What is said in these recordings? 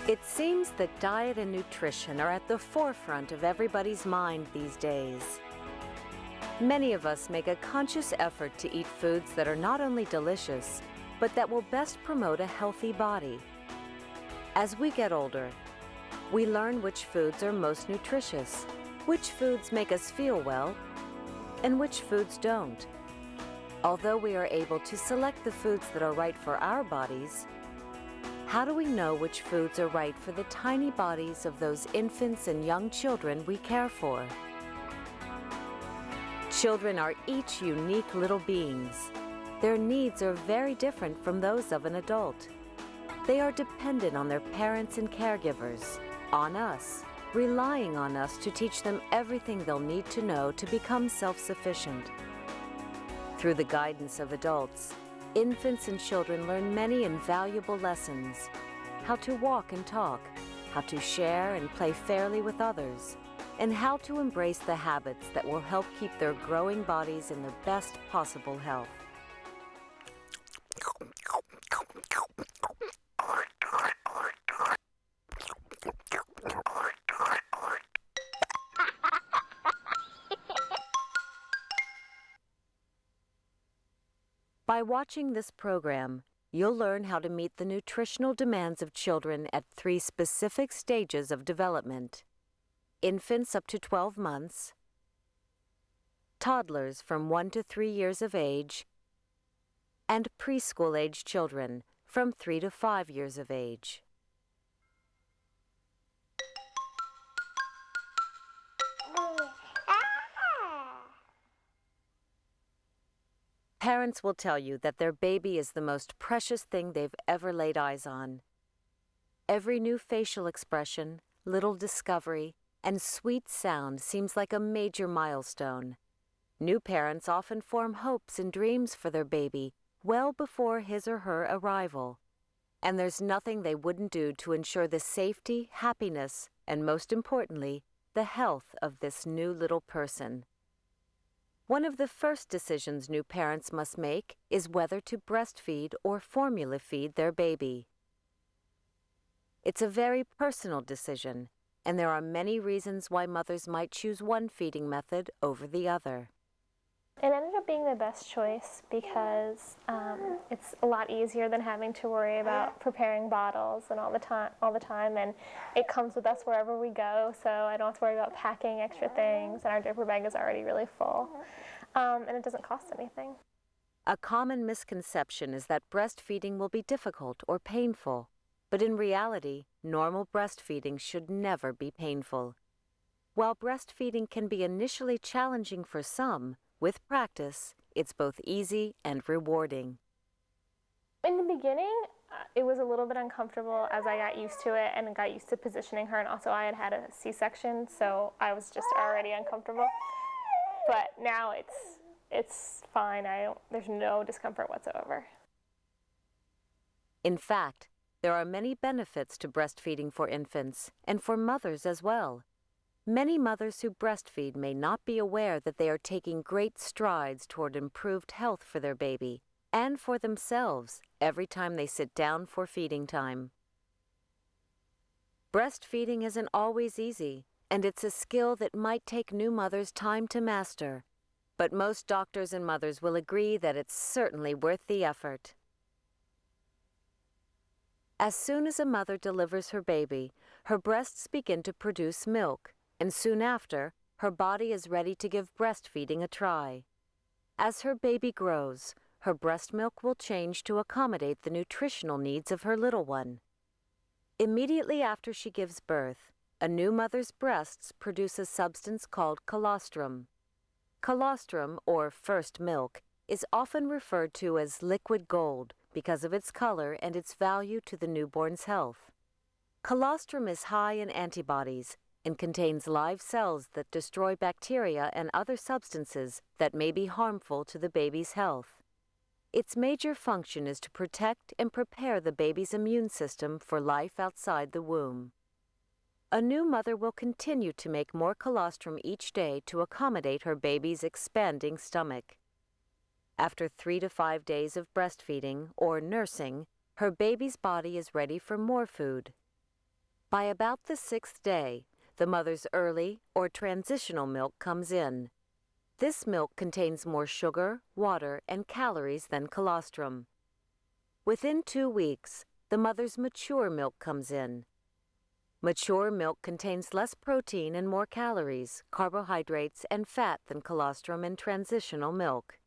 It seems that diet and nutrition are at the forefront of everybody's mind these days. Many of us make a conscious effort to eat foods that are not only delicious, but that will best promote a healthy body. As we get older, we learn which foods are most nutritious, which foods make us feel well, and which foods don't. Although we are able to select the foods that are right for our bodies, how do we know which foods are right for the tiny bodies of those infants and young children we care for? Children are each unique little beings. Their needs are very different from those of an adult. They are dependent on their parents and caregivers, on us, relying on us to teach them everything they'll need to know to become self-sufficient. Through the guidance of adults, infants and children learn many invaluable lessons: how to walk and talk, how to share and play fairly with others, and how to embrace the habits that will help keep their growing bodies in the best possible health. By watching this program, you'll learn how to meet the nutritional demands of children at 3 specific stages of development: infants up to 12 months, toddlers from 1 to 3 years of age, and preschool-age children from 3 to 5 years of age. Parents will tell you that their baby is the most precious thing they've ever laid eyes on. Every new facial expression, little discovery, and sweet sound seems like a major milestone. New parents often form hopes and dreams for their baby well before his or her arrival. And there's nothing they wouldn't do to ensure the safety, happiness, and most importantly, the health of this new little person. One of the first decisions new parents must make is whether to breastfeed or formula feed their baby. It's a very personal decision, and there are many reasons why mothers might choose one feeding method over the other. It ended up being the best choice because it's a lot easier than having to worry about preparing bottles and all the time, and it comes with us wherever we go, so I don't have to worry about packing extra things, and our diaper bag is already really full, and it doesn't cost anything. A common misconception is that breastfeeding will be difficult or painful, but in reality, normal breastfeeding should never be painful. While breastfeeding can be initially challenging for some, with practice, it's both easy and rewarding. In the beginning, it was a little bit uncomfortable as I got used to it and got used to positioning her, and also I had had a C-section, so I was just already uncomfortable. But now it's fine. There's no discomfort whatsoever. In fact, there are many benefits to breastfeeding for infants and for mothers as well. Many mothers who breastfeed may not be aware that they are taking great strides toward improved health for their baby and for themselves every time they sit down for feeding time. Breastfeeding isn't always easy, and it's a skill that might take new mothers time to master, but most doctors and mothers will agree that it's certainly worth the effort. As soon as a mother delivers her baby, her breasts begin to produce milk, and soon after, her body is ready to give breastfeeding a try. As her baby grows, her breast milk will change to accommodate the nutritional needs of her little one. Immediately after she gives birth, a new mother's breasts produce a substance called colostrum. Colostrum, or first milk, is often referred to as liquid gold because of its color and its value to the newborn's health. Colostrum is high in antibodies and contains live cells that destroy bacteria and other substances that may be harmful to the baby's health. Its major function is to protect and prepare the baby's immune system for life outside the womb. A new mother will continue to make more colostrum each day to accommodate her baby's expanding stomach. After 3 to 5 days of breastfeeding or nursing, her baby's body is ready for more food. By about the 6th day, the mother's early or transitional milk comes in. This milk contains more sugar, water, and calories than colostrum. Within 2 weeks, the mother's mature milk comes in. Mature milk contains less protein and more calories, carbohydrates, and fat than colostrum and transitional milk.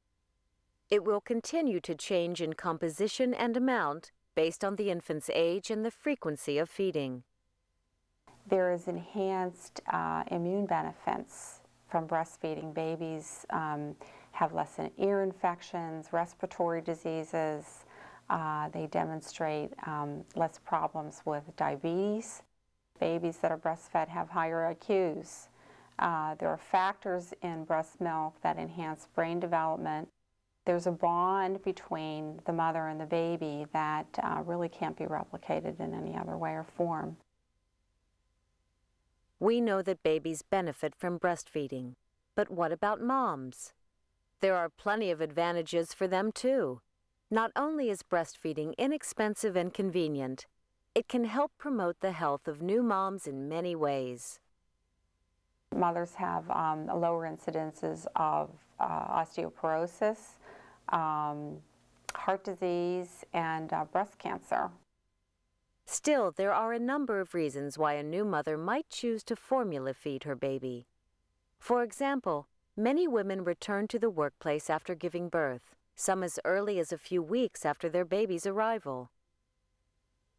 It will continue to change in composition and amount based on the infant's age and the frequency of feeding. There is enhanced immune benefits from breastfeeding. Babies have less ear infections, respiratory diseases. They demonstrate less problems with diabetes. Babies that are breastfed have higher IQs. There are factors in breast milk that enhance brain development. There's a bond between the mother and the baby that really can't be replicated in any other way or form. We know that babies benefit from breastfeeding, but what about moms? There are plenty of advantages for them too. Not only is breastfeeding inexpensive and convenient, it can help promote the health of new moms in many ways. Mothers have lower incidences of osteoporosis, heart disease, and breast cancer. Still, there are a number of reasons why a new mother might choose to formula feed her baby. For example, many women return to the workplace after giving birth, some as early as a few weeks after their baby's arrival.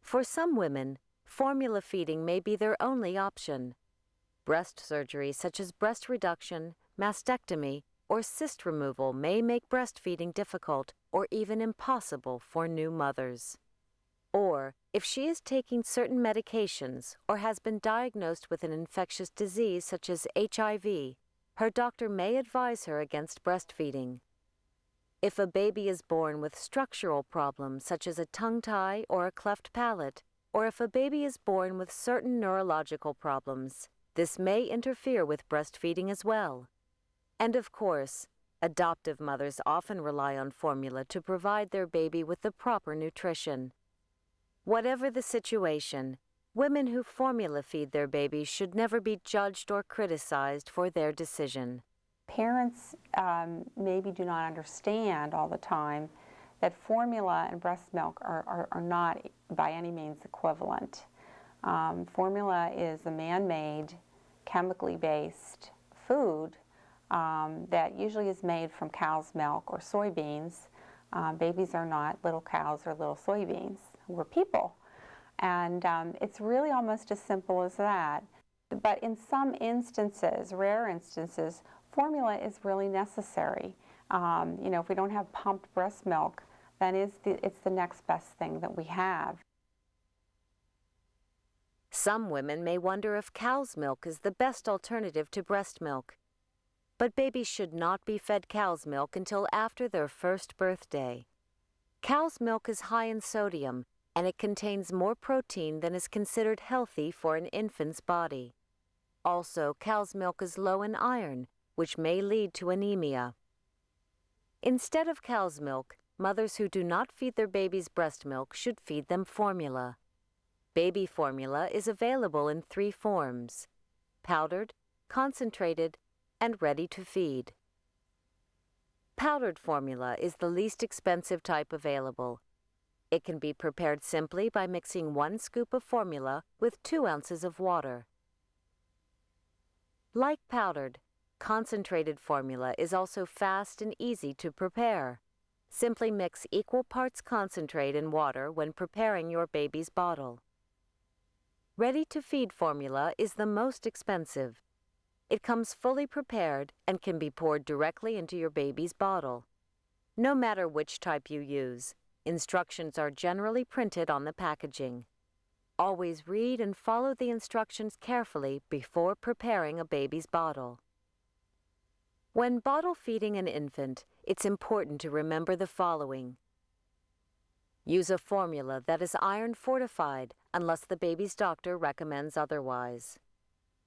For some women, formula feeding may be their only option. Breast surgery such as breast reduction, mastectomy, or cyst removal may make breastfeeding difficult or even impossible for new mothers. Or, if she is taking certain medications or has been diagnosed with an infectious disease such as HIV, her doctor may advise her against breastfeeding. If a baby is born with structural problems such as a tongue tie or a cleft palate, or if a baby is born with certain neurological problems, this may interfere with breastfeeding as well. And of course, adoptive mothers often rely on formula to provide their baby with the proper nutrition. Whatever the situation, women who formula feed their babies should never be judged or criticized for their decision. Parents maybe do not understand all the time that formula and breast milk are not by any means equivalent. Formula is a man-made, chemically based food that usually is made from cow's milk or soybeans. Babies are not little cows or little soybeans. We're people. And it's really almost as simple as that. But in some instances, rare instances, formula is really necessary. If we don't have pumped breast milk, then it's the next best thing that we have. Some women may wonder if cow's milk is the best alternative to breast milk. But babies should not be fed cow's milk until after their first birthday. Cow's milk is high in sodium, and it contains more protein than is considered healthy for an infant's body. Also, cow's milk is low in iron, which may lead to anemia. Instead of cow's milk, mothers who do not feed their babies breast milk should feed them formula. Baby formula is available in 3 forms: powdered, concentrated, and ready to feed. Powdered formula is the least expensive type available. It can be prepared simply by mixing 1 scoop of formula with 2 ounces of water. Like powdered, concentrated formula is also fast and easy to prepare. Simply mix equal parts concentrate and water when preparing your baby's bottle. Ready-to-feed formula is the most expensive. It comes fully prepared and can be poured directly into your baby's bottle. No matter which type you use, instructions are generally printed on the packaging. Always read and follow the instructions carefully before preparing a baby's bottle. When bottle feeding an infant, it's important to remember the following. Use a formula that is iron fortified unless the baby's doctor recommends otherwise.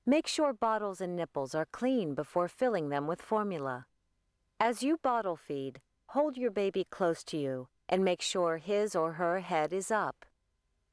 Make sure bottles and nipples are clean before filling them with formula. As you bottle feed, hold your baby close to you and make sure his or her head is up.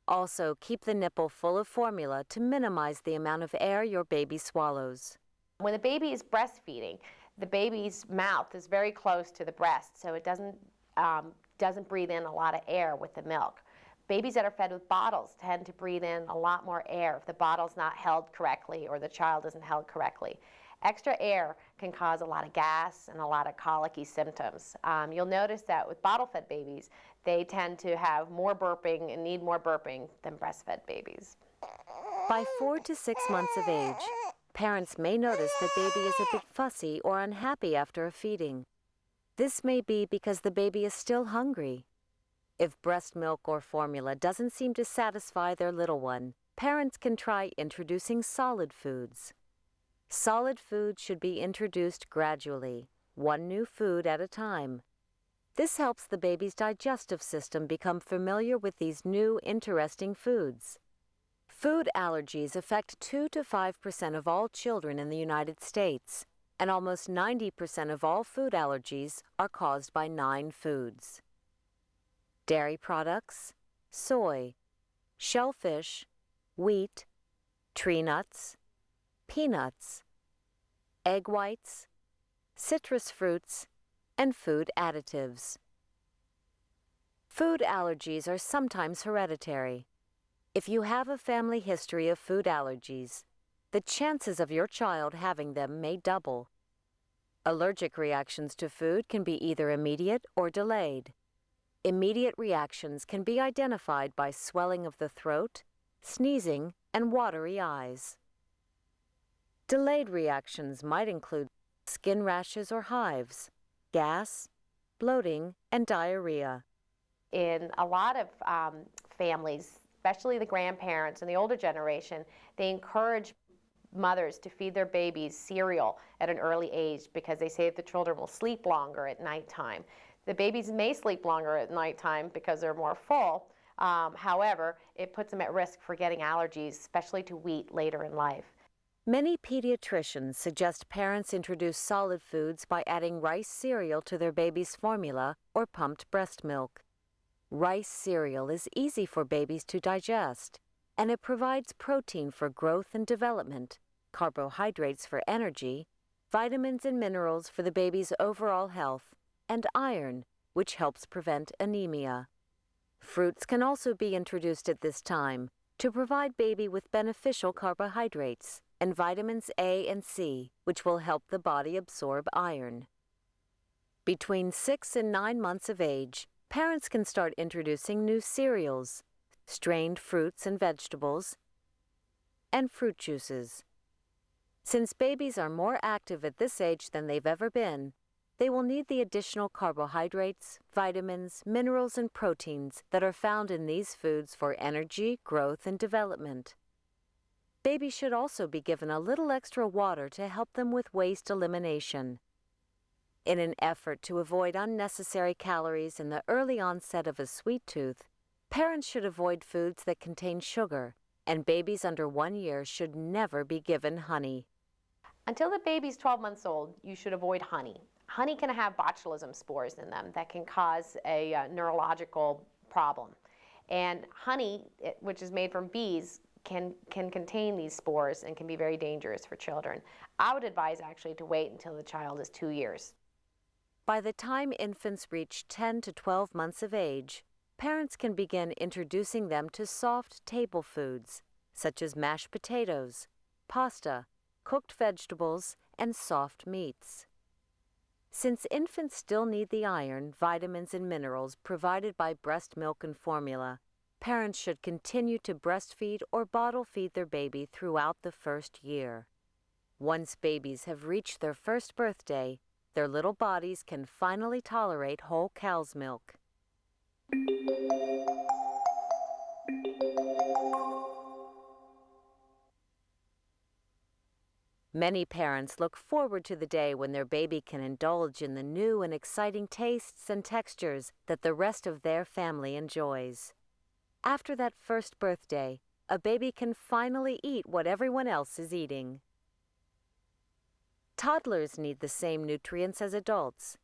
Also, keep the nipple full of formula to minimize the amount of air your baby swallows. When the baby is breastfeeding, the baby's mouth is very close to the breast, so it doesn't breathe in a lot of air with the milk. Babies that are fed with bottles tend to breathe in a lot more air if the bottle's not held correctly or the child isn't held correctly. Extra air can cause a lot of gas and a lot of colicky symptoms. You'll notice that with bottle-fed babies, they tend to have more burping and need more burping than breastfed babies. By 4 to 6 months of age, parents may notice that baby is a bit fussy or unhappy after a feeding. This may be because the baby is still hungry. If breast milk or formula doesn't seem to satisfy their little one, parents can try introducing solid foods. Solid foods should be introduced gradually, one new food at a time. This helps the baby's digestive system become familiar with these new, interesting foods. Food allergies affect 2 to 5% of all children in the United States, and almost 90% of all food allergies are caused by 9 foods: dairy products, soy, shellfish, wheat, tree nuts, peanuts, egg whites, citrus fruits, and food additives. Food allergies are sometimes hereditary. If you have a family history of food allergies, the chances of your child having them may double. Allergic reactions to food can be either immediate or delayed. Immediate reactions can be identified by swelling of the throat, sneezing, and watery eyes. Delayed reactions might include skin rashes or hives, gas, bloating, and diarrhea. In a lot of families, especially the grandparents and the older generation, they encourage mothers to feed their babies cereal at an early age because they say that the children will sleep longer at nighttime. The babies may sleep longer at nighttime because they're more full. However, it puts them at risk for getting allergies, especially to wheat later in life. Many pediatricians suggest parents introduce solid foods by adding rice cereal to their baby's formula or pumped breast milk. Rice cereal is easy for babies to digest, and it provides protein for growth and development, carbohydrates for energy, vitamins and minerals for the baby's overall health, and iron, which helps prevent anemia. Fruits can also be introduced at this time to provide baby with beneficial carbohydrates and vitamins A and C, which will help the body absorb iron. Between 6 and 9 months of age, parents can start introducing new cereals, strained fruits and vegetables, and fruit juices. Since babies are more active at this age than they've ever been, they will need the additional carbohydrates, vitamins, minerals, and proteins that are found in these foods for energy, growth, and development. Babies should also be given a little extra water to help them with waste elimination. In an effort to avoid unnecessary calories in the early onset of a sweet tooth, parents should avoid foods that contain sugar, and babies under 1 year should never be given honey. Until the baby's 12 months old, you should avoid honey. Honey can have botulism spores in them that can cause a neurological problem. And honey, which is made from bees, can contain these spores and can be very dangerous for children. I would advise actually to wait until the child is 2 years. By the time infants reach 10 to 12 months of age, parents can begin introducing them to soft table foods, such as mashed potatoes, pasta, cooked vegetables, and soft meats. Since infants still need the iron, vitamins, and minerals provided by breast milk and formula, parents should continue to breastfeed or bottle feed their baby throughout the first year. Once babies have reached their first birthday, their little bodies can finally tolerate whole cow's milk. Many parents look forward to the day when their baby can indulge in the new and exciting tastes and textures that the rest of their family enjoys. After that first birthday, a baby can finally eat what everyone else is eating. Toddlers need the same nutrients as adults.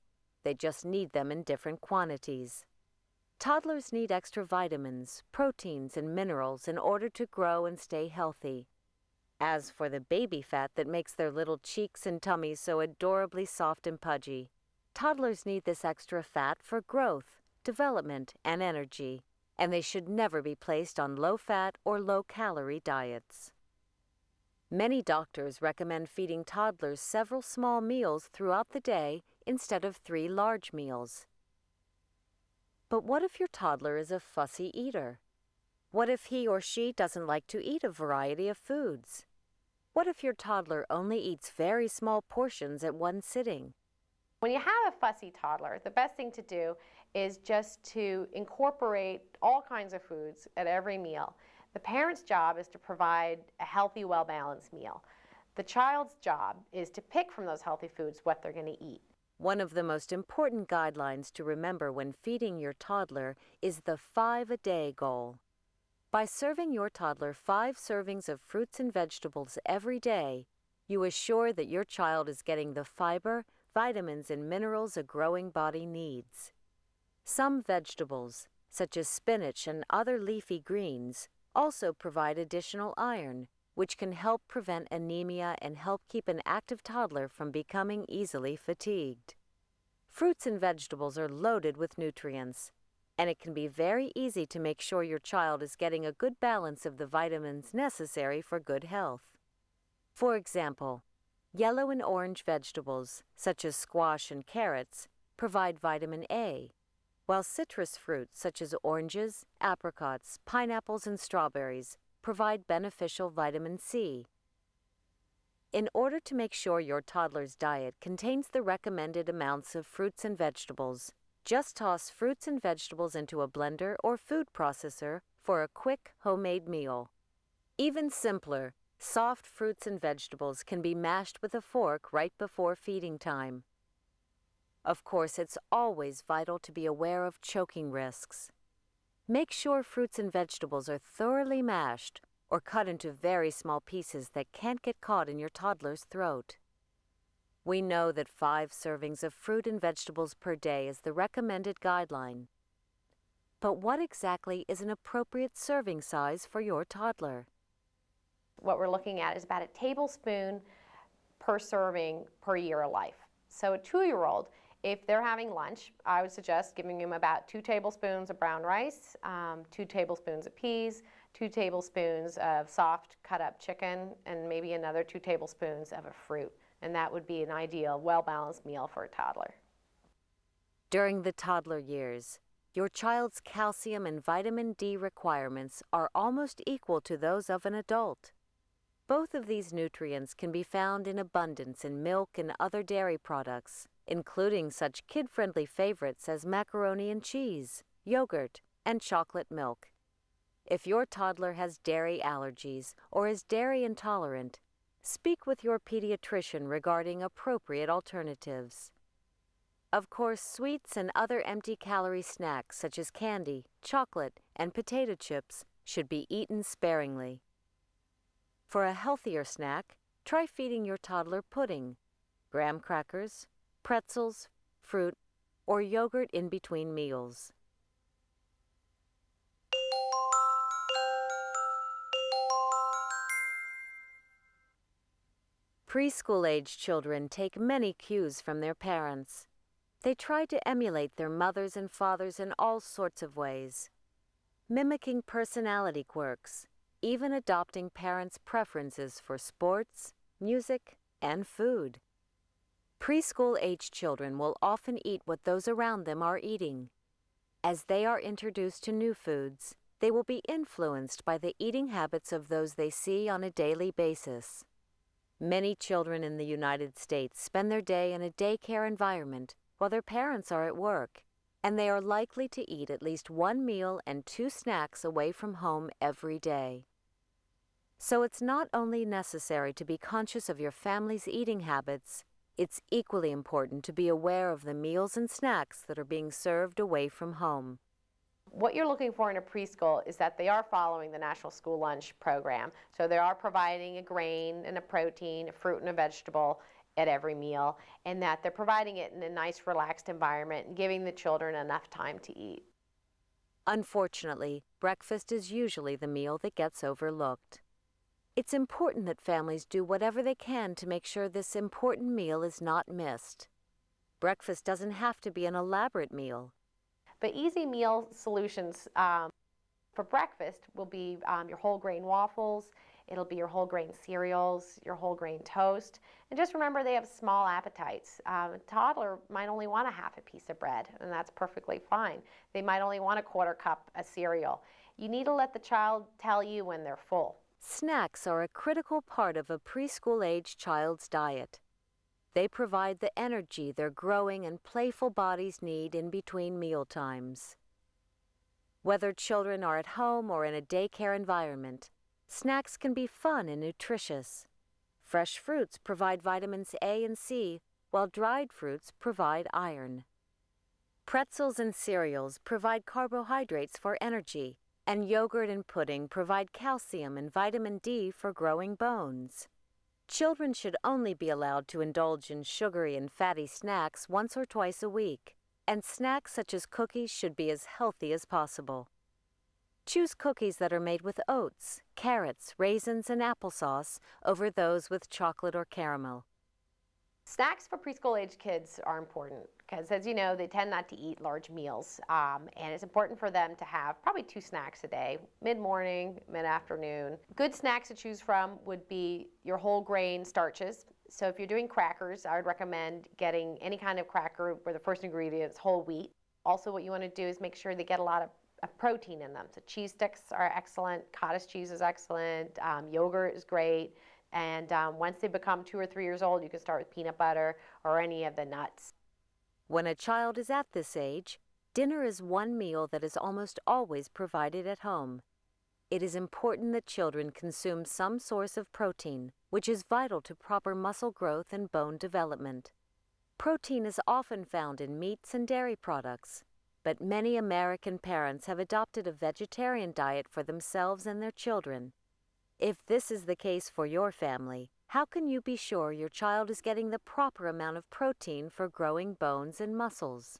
They just need them in different quantities. Toddlers need extra vitamins, proteins, and minerals in order to grow and stay healthy. As for the baby fat that makes their little cheeks and tummies so adorably soft and pudgy, toddlers need this extra fat for growth, development, and energy, and they should never be placed on low-fat or low-calorie diets. Many doctors recommend feeding toddlers several small meals throughout the day instead of 3 large meals. But what if your toddler is a fussy eater? What if he or she doesn't like to eat a variety of foods? What if your toddler only eats very small portions at one sitting? When you have a fussy toddler, the best thing to do is just to incorporate all kinds of foods at every meal. The parent's job is to provide a healthy, well-balanced meal. The child's job is to pick from those healthy foods what they're going to eat. One of the most important guidelines to remember when feeding your toddler is the 5-a-day goal. By serving your toddler 5 servings of fruits and vegetables every day, you assure that your child is getting the fiber, vitamins, and minerals a growing body needs. Some vegetables, such as spinach and other leafy greens, also provide additional iron, which can help prevent anemia and help keep an active toddler from becoming easily fatigued. Fruits and vegetables are loaded with nutrients, and it can be very easy to make sure your child is getting a good balance of the vitamins necessary for good health. For example, yellow and orange vegetables, such as squash and carrots, provide vitamin A, while citrus fruits such as oranges, apricots, pineapples, and strawberries provide beneficial vitamin C. In order to make sure your toddler's diet contains the recommended amounts of fruits and vegetables, just toss fruits and vegetables into a blender or food processor for a quick homemade meal. Even simpler, soft fruits and vegetables can be mashed with a fork right before feeding time. Of course, it's always vital to be aware of choking risks. Make sure fruits and vegetables are thoroughly mashed or cut into very small pieces that can't get caught in your toddler's throat. We know that 5 servings of fruit and vegetables per day is the recommended guideline. But what exactly is an appropriate serving size for your toddler? What we're looking at is about a tablespoon per serving per year of life. So a 2-year-old, if they're having lunch, I would suggest giving them about 2 tablespoons of brown rice, 2 tablespoons of peas, 2 tablespoons of soft cut up chicken, and maybe another 2 tablespoons of a fruit. And that would be an ideal, well-balanced meal for a toddler. During the toddler years, your child's calcium and vitamin D requirements are almost equal to those of an adult. Both of these nutrients can be found in abundance in milk and other dairy products, including such kid-friendly favorites as macaroni and cheese, yogurt, and chocolate milk. If your toddler has dairy allergies or is dairy intolerant, speak with your pediatrician regarding appropriate alternatives. Of course, sweets and other empty-calorie snacks such as candy, chocolate, and potato chips should be eaten sparingly. For a healthier snack, try feeding your toddler pudding, graham crackers, pretzels, fruit, or yogurt in between meals. Preschool-age children take many cues from their parents. They try to emulate their mothers and fathers in all sorts of ways, mimicking personality quirks, even adopting parents' preferences for sports, music, and food. Preschool-age children will often eat what those around them are eating. As they are introduced to new foods, they will be influenced by the eating habits of those they see on a daily basis. Many children in the United States spend their day in a daycare environment while their parents are at work, and they are likely to eat at least 1 meal and 2 snacks away from home every day. So it's not only necessary to be conscious of your family's eating habits, it's equally important to be aware of the meals and snacks that are being served away from home. What you're looking for in a preschool is that they are following the National School Lunch Program. So they are providing a grain and a protein, a fruit and a vegetable at every meal, and that they're providing it in a nice, relaxed environment and giving the children enough time to eat. Unfortunately, breakfast is usually the meal that gets overlooked. It's important that families do whatever they can to make sure this important meal is not missed. Breakfast doesn't have to be an elaborate meal. But easy meal solutions for breakfast will be your whole grain waffles, it'll be your whole grain cereals, your whole grain toast. And just remember they have small appetites. A toddler might only want a half a piece of bread, and that's perfectly fine. They might only want a quarter cup of cereal. You need to let the child tell you when they're full. Snacks are a critical part of a preschool-age child's diet. They provide the energy their growing and playful bodies need in between meal times. Whether children are at home or in a daycare environment, snacks can be fun and nutritious. Fresh fruits provide vitamins A and C, while dried fruits provide iron. Pretzels and cereals provide carbohydrates for energy, and yogurt and pudding provide calcium and vitamin D for growing bones. Children should only be allowed to indulge in sugary and fatty snacks once or twice a week, and snacks such as cookies should be as healthy as possible. Choose cookies that are made with oats, carrots, raisins, and applesauce over those with chocolate or caramel. Snacks for preschool-age kids are important because, as you know, they tend not to eat large meals, and it's important for them to have probably 2 snacks a day, mid-morning, mid-afternoon. Good snacks to choose from would be your whole grain starches. So if you're doing crackers, I would recommend getting any kind of cracker where the first ingredient is whole wheat. Also, what you want to do is make sure they get a lot of protein in them. So cheese sticks are excellent, cottage cheese is excellent, yogurt is great. And once they become 2 or 3 years old, you can start with peanut butter or any of the nuts. When a child is at this age, dinner is one meal that is almost always provided at home. It is important that children consume some source of protein, which is vital to proper muscle growth and bone development. Protein is often found in meats and dairy products, but many American parents have adopted a vegetarian diet for themselves and their children. If this is the case for your family, how can you be sure your child is getting the proper amount of protein for growing bones and muscles?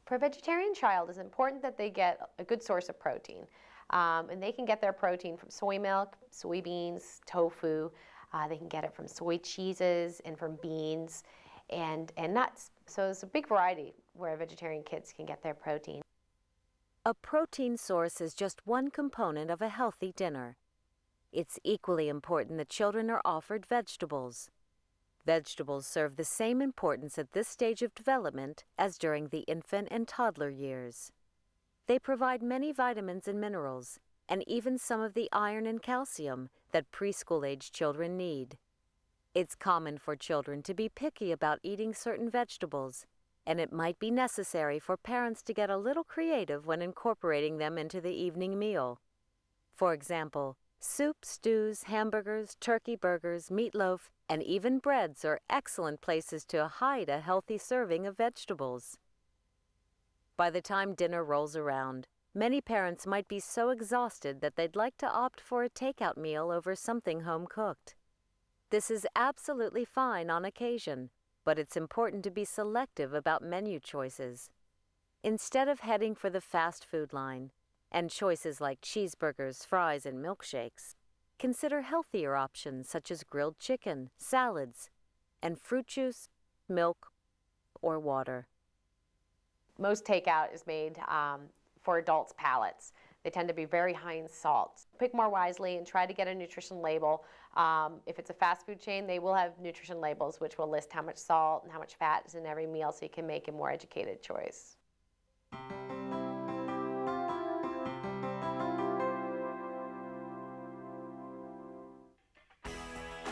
For a vegetarian child, it's important that they get a good source of protein. And they can get their protein from soy milk, soybeans, tofu. They can get it from soy cheeses and from beans and nuts. So there's a big variety where vegetarian kids can get their protein. A protein source is just one component of a healthy dinner. It's equally important that children are offered vegetables. Vegetables serve the same importance at this stage of development as during the infant and toddler years. They provide many vitamins and minerals, and even some of the iron and calcium that preschool-age children need. It's common for children to be picky about eating certain vegetables, and it might be necessary for parents to get a little creative when incorporating them into the evening meal. For example, soup, stews, hamburgers, turkey burgers, meatloaf, and even breads are excellent places to hide a healthy serving of vegetables. By the time dinner rolls around, many parents might be so exhausted that they'd like to opt for a takeout meal over something home-cooked. This is absolutely fine on occasion, but it's important to be selective about menu choices. Instead of heading for the fast food line, and choices like cheeseburgers, fries, and milkshakes, consider healthier options such as grilled chicken, salads, and fruit juice, milk, or water. Most takeout is made for adults' palates. They tend to be very high in salt. Pick more wisely and try to get a nutrition label. If it's a fast food chain, they will have nutrition labels which will list how much salt and how much fat is in every meal so you can make a more educated choice.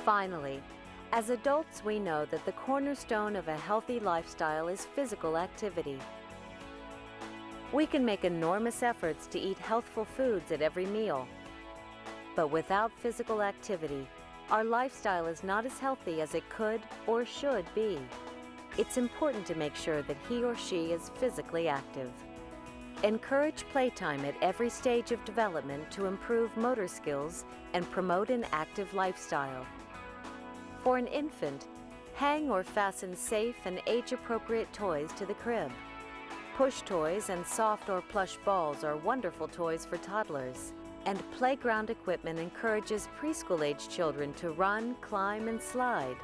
Finally, as adults, we know that the cornerstone of a healthy lifestyle is physical activity. We can make enormous efforts to eat healthful foods at every meal. But without physical activity, our lifestyle is not as healthy as it could or should be. It's important to make sure that he or she is physically active. Encourage playtime at every stage of development to improve motor skills and promote an active lifestyle. For an infant, hang or fasten safe and age-appropriate toys to the crib. Push toys and soft or plush balls are wonderful toys for toddlers. And playground equipment encourages preschool-age children to run, climb, and slide.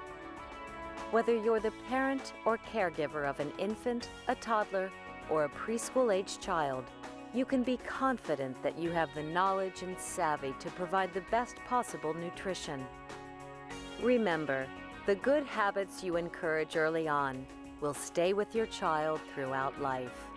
Whether you're the parent or caregiver of an infant, a toddler, or a preschool-age child, you can be confident that you have the knowledge and savvy to provide the best possible nutrition. Remember, the good habits you encourage early on will stay with your child throughout life.